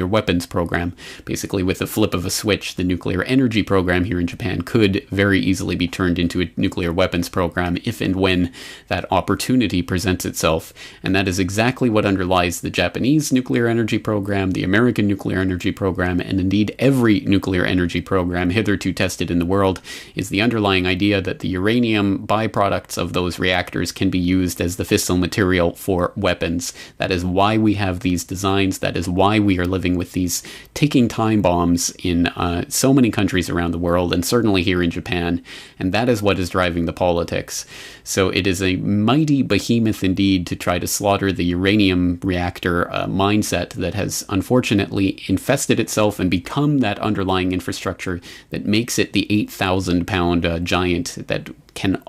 Speaker 2: weapons program. Basically, with the flip of a switch, the nuclear energy program here in Japan could very easily be turned into a nuclear weapons program if and when that opportunity presents itself. And that is exactly what underlies the Japanese nuclear energy program, the American nuclear energy program, and indeed every nuclear energy program hitherto tested in the world, is the underlying idea that the uranium byproducts of those reactors can be used as the fissile material for weapons. That is why we have these designs. That is why we are living with these ticking time bombs in so many countries around the world, and certainly here in Japan. And that is what is driving the politics. So it is a mighty behemoth indeed to try to slaughter the uranium reactor mindset that has unfortunately infested itself and become that underlying infrastructure that makes it the 8,000-pound giant that can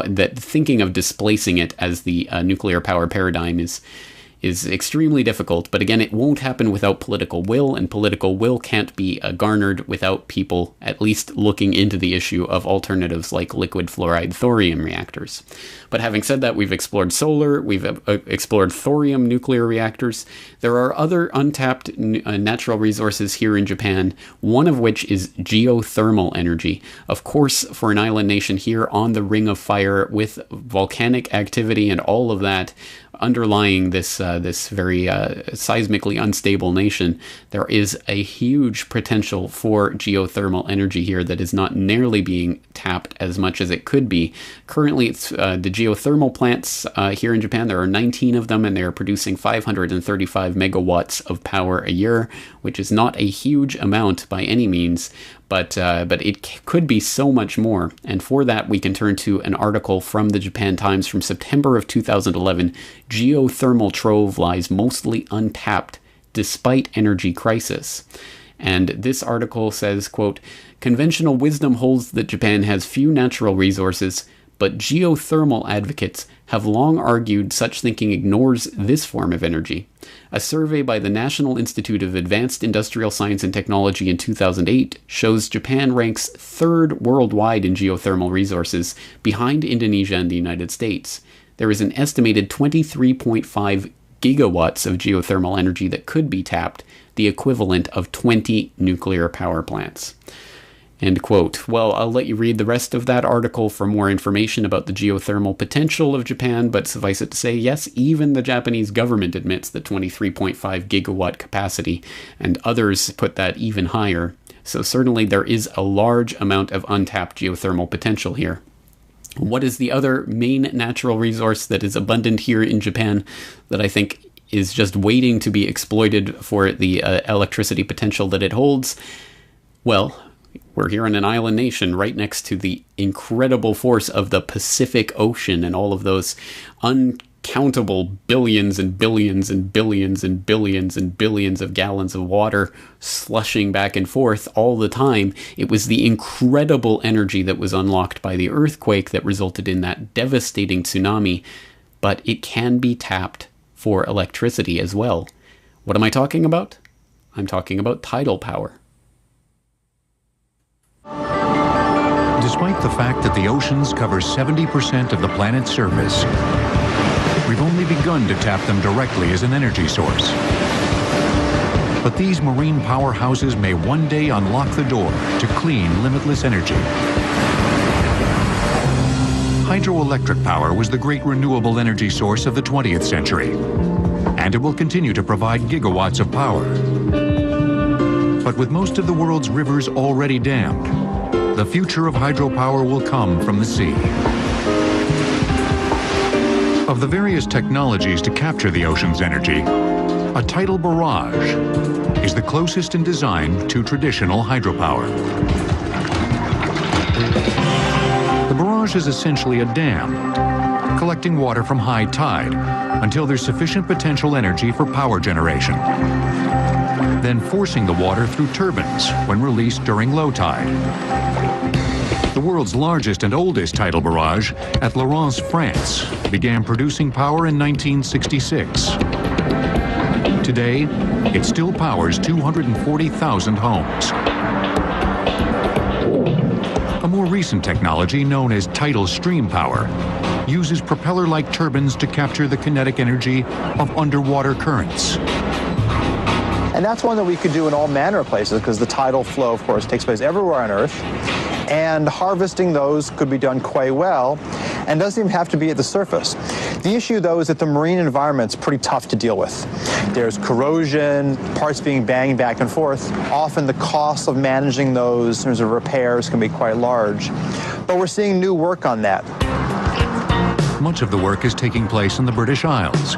Speaker 2: that thinking of displacing it as the nuclear power paradigm is extremely difficult. But again, it won't happen without political will, and political will can't be garnered without people at least looking into the issue of alternatives like liquid fluoride thorium reactors. But having said that, we've explored solar, we've explored thorium nuclear reactors. There are other untapped natural resources here in Japan, one of which is geothermal energy. Of course, for an island nation here on the Ring of Fire with volcanic activity and all of that underlying this very seismically unstable nation, there is a huge potential for geothermal energy here that is not nearly being tapped as much as it could be. Currently, it's the geothermal plants here in Japan. There are 19 of them, and they are producing 535 megawatts of power a year, which is not a huge amount by any means. But it could be so much more. And for that, we can turn to an article from the Japan Times from September of 2011. Geothermal trove lies mostly untapped despite energy crisis. And this article says, quote, "Conventional wisdom holds that Japan has few natural resources, but geothermal advocates have long argued such thinking ignores this form of energy. A survey by the National Institute of Advanced Industrial Science and Technology in 2008 shows Japan ranks third worldwide in geothermal resources, behind Indonesia and the United States. There is an estimated 23.5 gigawatts of geothermal energy that could be tapped, the equivalent of 20 nuclear power plants. End quote. Well, I'll let you read the rest of that article for more information about the geothermal potential of Japan, but suffice it to say, yes, even the Japanese government admits the 23.5 gigawatt capacity, and others put that even higher. So certainly there is a large amount of untapped geothermal potential here. What is the other main natural resource that is abundant here in Japan that I think is just waiting to be exploited for the electricity potential that it holds? Well, we're here in an island nation right next to the incredible force of the Pacific Ocean and all of those uncountable billions and billions and billions and billions and billions of gallons of water slushing back and forth all the time. It was the incredible energy that was unlocked by the earthquake that resulted in that devastating tsunami, but it can be tapped for electricity as well. What am I talking about? I'm talking about tidal power.
Speaker 16: Despite the fact that the oceans cover 70% of the planet's surface, we've only begun to tap them directly as an energy source. But these marine powerhouses may one day unlock the door to clean, limitless energy. Hydroelectric power was the great renewable energy source of the 20th century, and it will continue to provide gigawatts of power. But with most of the world's rivers already dammed, the future of hydropower will come from the sea. Of the various technologies to capture the ocean's energy, a tidal barrage is the closest in design to traditional hydropower. The barrage is essentially a dam, collecting water from high tide until there's sufficient potential energy for power generation, then forcing the water through turbines when released during low tide. The world's largest and oldest tidal barrage at Lorence, France, began producing power in 1966. Today, it still powers 240,000 homes. A more recent technology known as tidal stream power uses propeller-like turbines to capture the kinetic energy of underwater currents.
Speaker 17: And that's one that we could do in all manner of places because the tidal flow, of course, takes place everywhere on Earth. And harvesting those could be done quite well and doesn't even have to be at the surface. The issue, though, is that the marine environment's pretty tough to deal with. There's corrosion, parts being banged back and forth. Often the cost of managing those in terms of repairs can be quite large. But we're seeing new work on that.
Speaker 16: Much of the work is taking place in the British Isles,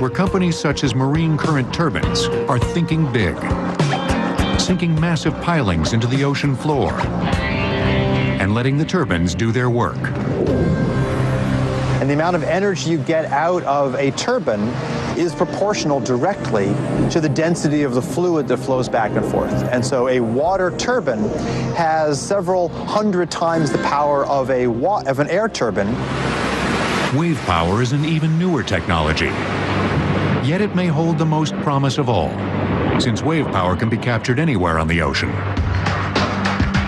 Speaker 16: where companies such as Marine Current Turbines are thinking big, sinking massive pilings into the ocean floor and letting the turbines do their work.
Speaker 17: And the amount of energy you get out of a turbine is proportional directly to the density of the fluid that flows back and forth. And so a water turbine has several hundred times the power of an air turbine.
Speaker 16: Wave power is an even newer technology, yet it may hold the most promise of all, since wave power can be captured anywhere on the ocean.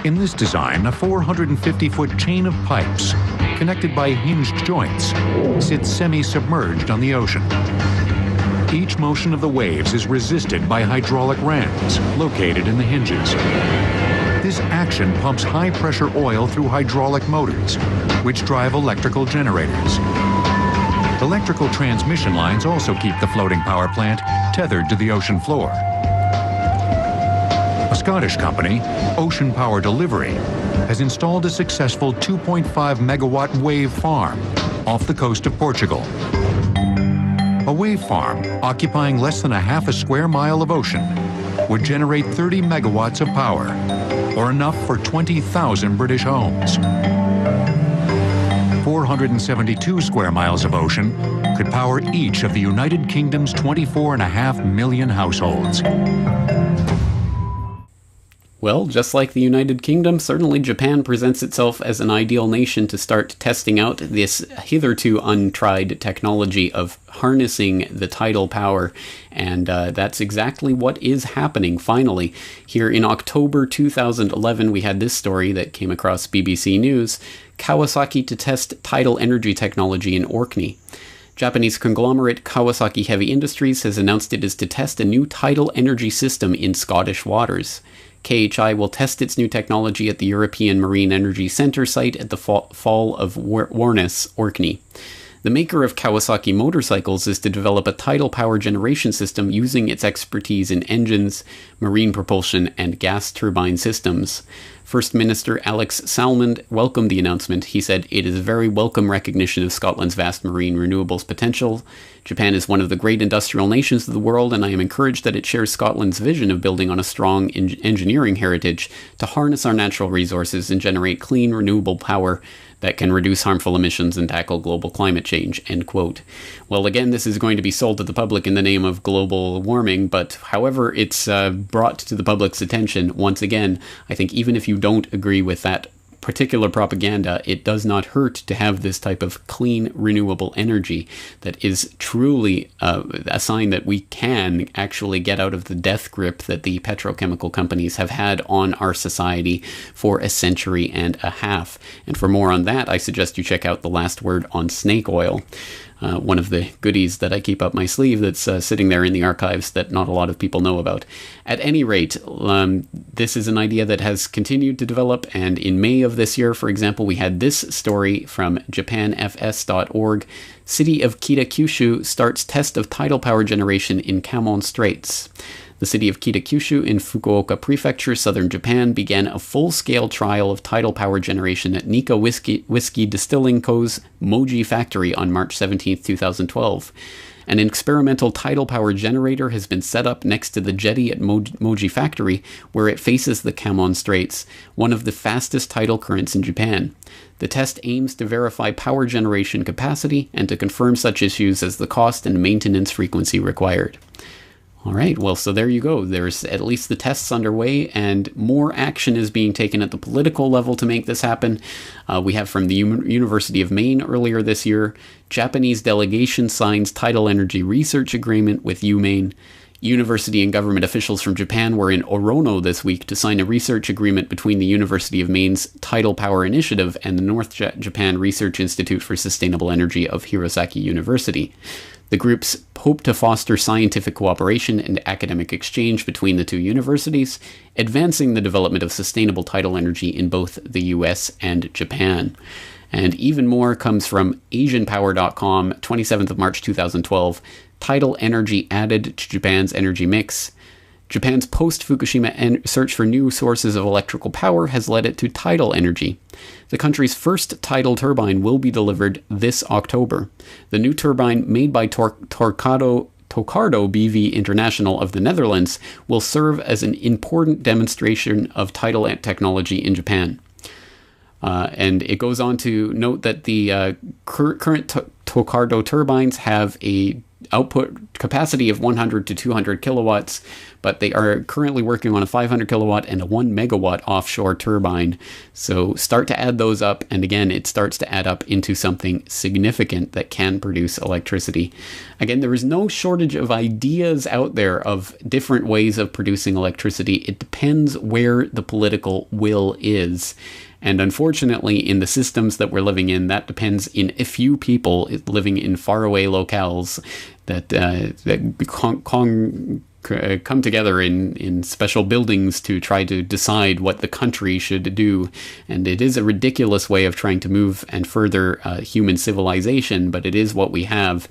Speaker 16: In this design, a 450-foot chain of pipes, connected by hinged joints, sits semi-submerged on the ocean. Each motion of the waves is resisted by hydraulic rams located in the hinges. This action pumps high-pressure oil through hydraulic motors, which drive electrical generators. Electrical transmission lines also keep the floating power plant tethered to the ocean floor. A Scottish company, Ocean Power Delivery, has installed a successful 2.5 megawatt wave farm off the coast of Portugal. A wave farm occupying less than half a square mile of ocean would generate 30 megawatts of power, or enough for 20,000 British homes. 472 square miles of ocean could power each of the United Kingdom's 24.5 million households.
Speaker 2: Well, just like the United Kingdom, certainly Japan presents itself as an ideal nation to start testing out this hitherto untried technology of harnessing the tidal power, and that's exactly what is happening, finally. Here in October 2011, we had this story that came across BBC News, Kawasaki to test tidal energy technology in Orkney. Japanese conglomerate Kawasaki Heavy Industries has announced it is to test a new tidal energy system in Scottish waters. KHI will test its new technology at the European Marine Energy Centre site at the Fall of Warness, Orkney. The maker of Kawasaki motorcycles is to develop a tidal power generation system using its expertise in engines, marine propulsion, and gas turbine systems. First Minister Alex Salmond welcomed the announcement. He said, "It is a very welcome recognition of Scotland's vast marine renewables potential. Japan is one of the great industrial nations of the world, and I am encouraged that it shares Scotland's vision of building on a strong engineering heritage to harness our natural resources and generate clean, renewable power that can reduce harmful emissions and tackle global climate change," end quote. Well, again, this is going to be sold to the public in the name of global warming, but however it's brought to the public's attention, once again, I think even if you don't agree with that particular propaganda, it does not hurt to have this type of clean, renewable energy that is truly a sign that we can actually get out of the death grip that the petrochemical companies have had on our society for a century and a half. And for more on that, I suggest you check out The Last Word on Snake Oil. One of the goodies that I keep up my sleeve that's sitting there in the archives that not a lot of people know about. At any rate, this is an idea that has continued to develop, and in May of this year, for example, we had this story from japanfs.org. City of Kitakyushu starts test of tidal power generation in Kamon Straits. The city of Kitakyushu in Fukuoka Prefecture, southern Japan, began a full-scale trial of tidal power generation at Nikka Whiskey Distilling Co.'s Moji factory on March 17, 2012. An experimental tidal power generator has been set up next to the jetty at Moji Factory, where it faces the Kamon Straits, one of the fastest tidal currents in Japan. The test aims to verify power generation capacity and to confirm such issues as the cost and maintenance frequency required. All right, well, so there you go. There's at least the tests underway, and more action is being taken at the political level to make this happen. We have from the University of Maine earlier this year, Japanese delegation signs tidal energy research agreement with UMaine. University and government officials from Japan were in Orono this week to sign a research agreement between the University of Maine's Tidal Power Initiative and the North Japan Research Institute for Sustainable Energy of Hirosaki University. The groups hope to foster scientific cooperation and academic exchange between the two universities, advancing the development of sustainable tidal energy in both the US and Japan. And even more comes from AsianPower.com, 27th of March 2012. Tidal energy added to Japan's energy mix. Japan's post-Fukushima search for new sources of electrical power has led it to tidal energy. The country's first tidal turbine will be delivered this October. The new turbine, made by Tokardo BV International of the Netherlands, will serve as an important demonstration of tidal technology in Japan. And it goes on to note that the current Tokardo turbines have a output capacity of 100 to 200 kilowatts, but they are currently working on a 500 kilowatt and a 1 megawatt offshore turbine. So start to add those up, and again, it starts to add up into something significant that can produce electricity. Again, there is no shortage of ideas out there of different ways of producing electricity. It depends where the political will is. And unfortunately, in the systems that we're living in, that depends in a few people living in faraway locales that come together in special buildings to try to decide what the country should do. And it is a ridiculous way of trying to move and further human civilization, but it is what we have.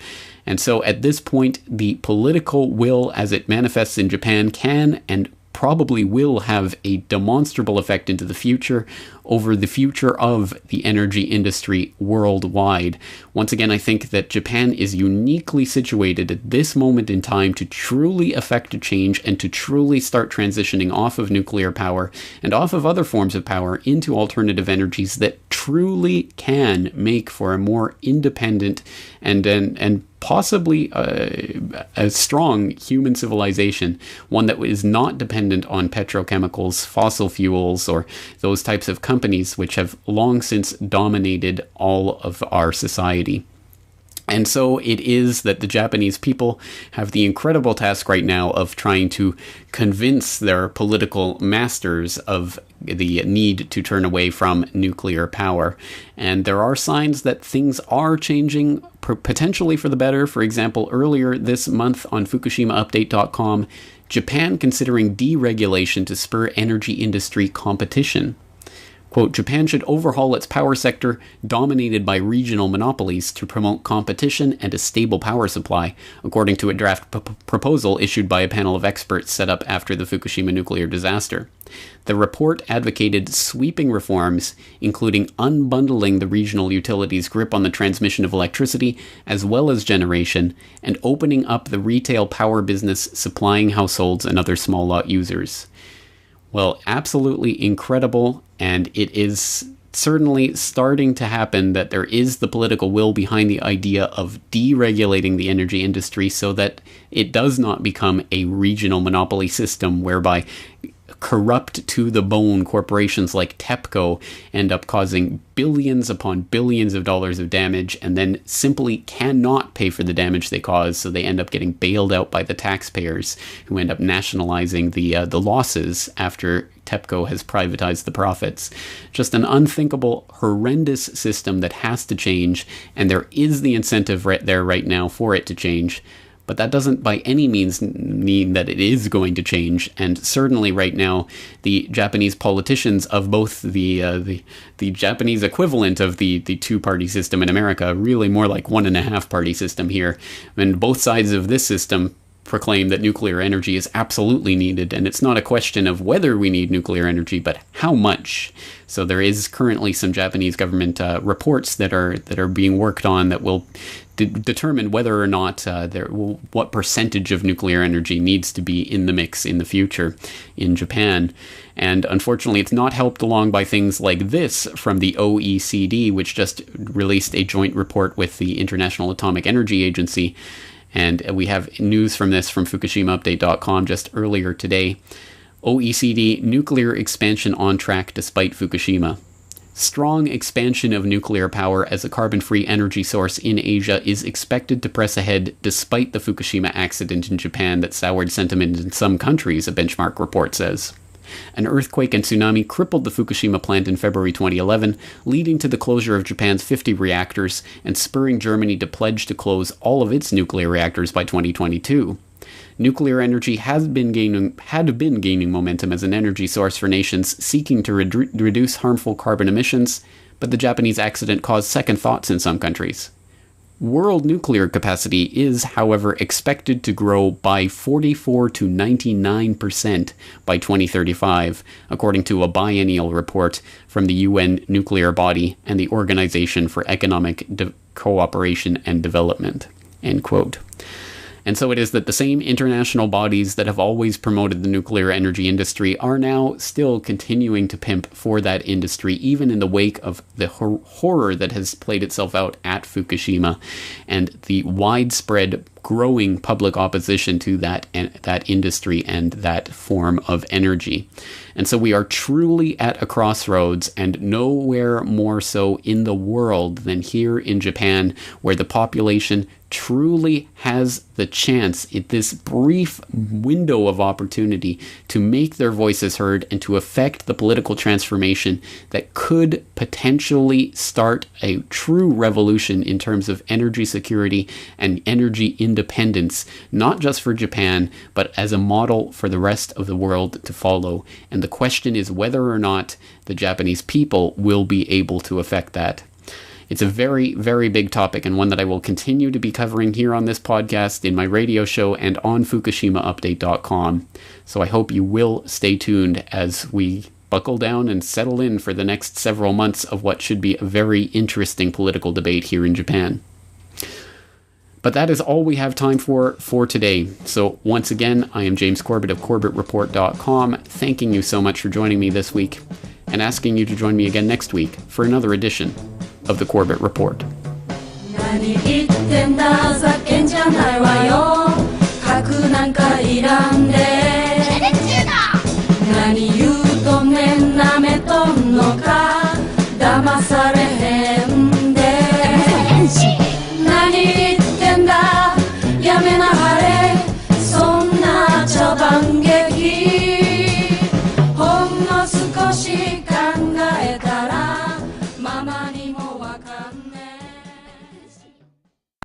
Speaker 2: And so at this point, the political will as it manifests in Japan can and probably will have a demonstrable effect into the future over the future of the energy industry worldwide. Once again, I think that Japan is uniquely situated at this moment in time to truly affect a change and to truly start transitioning off of nuclear power and off of other forms of power into alternative energies that truly can make for a more independent and possibly a strong human civilization, one that is not dependent on petrochemicals, fossil fuels, or those types of companies which have long since dominated all of our society. And so it is that the Japanese people have the incredible task right now of trying to convince their political masters of the need to turn away from nuclear power. And there are signs that things are changing, potentially for the better. For example, earlier this month on FukushimaUpdate.com, Japan considering deregulation to spur energy industry competition. Quote, Japan should overhaul its power sector dominated by regional monopolies to promote competition and a stable power supply, according to a draft proposal issued by a panel of experts set up after the Fukushima nuclear disaster. The report advocated sweeping reforms, including unbundling the regional utilities' grip on the transmission of electricity as well as generation, and opening up the retail power business supplying households and other small lot users. Well, absolutely incredible, and it is certainly starting to happen that there is the political will behind the idea of deregulating the energy industry so that it does not become a regional monopoly system whereby corrupt to the bone corporations like TEPCO end up causing billions upon billions of dollars of damage and then simply cannot pay for the damage they cause, so they end up getting bailed out by the taxpayers who end up nationalizing the losses after TEPCO has privatized the profits. Just an unthinkable, horrendous system that has to change, and there is the incentive right there right now for it to change. But that doesn't by any means mean that it is going to change. And certainly right now, the Japanese politicians of both the Japanese equivalent of the two-party system in America, really more like 1.5-party system here, and both sides of this system proclaim that nuclear energy is absolutely needed, and it's not a question of whether we need nuclear energy, but how much. So there is currently some Japanese government reports that are being worked on that will determine whether or not what percentage of nuclear energy needs to be in the mix in the future in Japan. And unfortunately, it's not helped along by things like this from the OECD, which just released a joint report with the International Atomic Energy Agency. And we have news from this from FukushimaUpdate.com just earlier today. OECD, nuclear expansion on track despite Fukushima. Strong expansion of nuclear power as a carbon-free energy source in Asia is expected to press ahead despite the Fukushima accident in Japan that soured sentiment in some countries, a benchmark report says. An earthquake and tsunami crippled the Fukushima plant in February 2011, leading to the closure of Japan's 50 reactors and spurring Germany to pledge to close all of its nuclear reactors by 2022. Nuclear energy had been gaining momentum as an energy source for nations seeking to reduce harmful carbon emissions, but the Japanese accident caused second thoughts in some countries. World nuclear capacity is, however, expected to grow by 44 to 99% by 2035, according to a biennial report from the UN nuclear body and the Organization for Economic Cooperation and Development. End quote. And so it is that the same international bodies that have always promoted the nuclear energy industry are now still continuing to pimp for that industry, even in the wake of the horror that has played itself out at Fukushima and the widespread growing public opposition to that industry and that form of energy. And so we are truly at a crossroads, and nowhere more so in the world than here in Japan, where the population truly has the chance at this brief window of opportunity to make their voices heard and to affect the political transformation that could potentially start a true revolution in terms of energy security and energy independence, not just for Japan, but as a model for the rest of the world to follow. And the question is whether or not the Japanese people will be able to affect that. It's a very, very big topic, and one that I will continue to be covering here on this podcast, in my radio show, and on FukushimaUpdate.com. So I hope you will stay tuned as we buckle down and settle in for the next several months of what should be a very interesting political debate here in Japan. But that is all we have time for today. So once again, I am James Corbett of CorbettReport.com, thanking you so much for joining me this week, and asking you to join me again next week for another edition of the Corbett Report.
Speaker 18: 何言ってんだざけんじゃないわよ核なんかいらんで何言うとんねんなめとんのか騙されへんで何茶番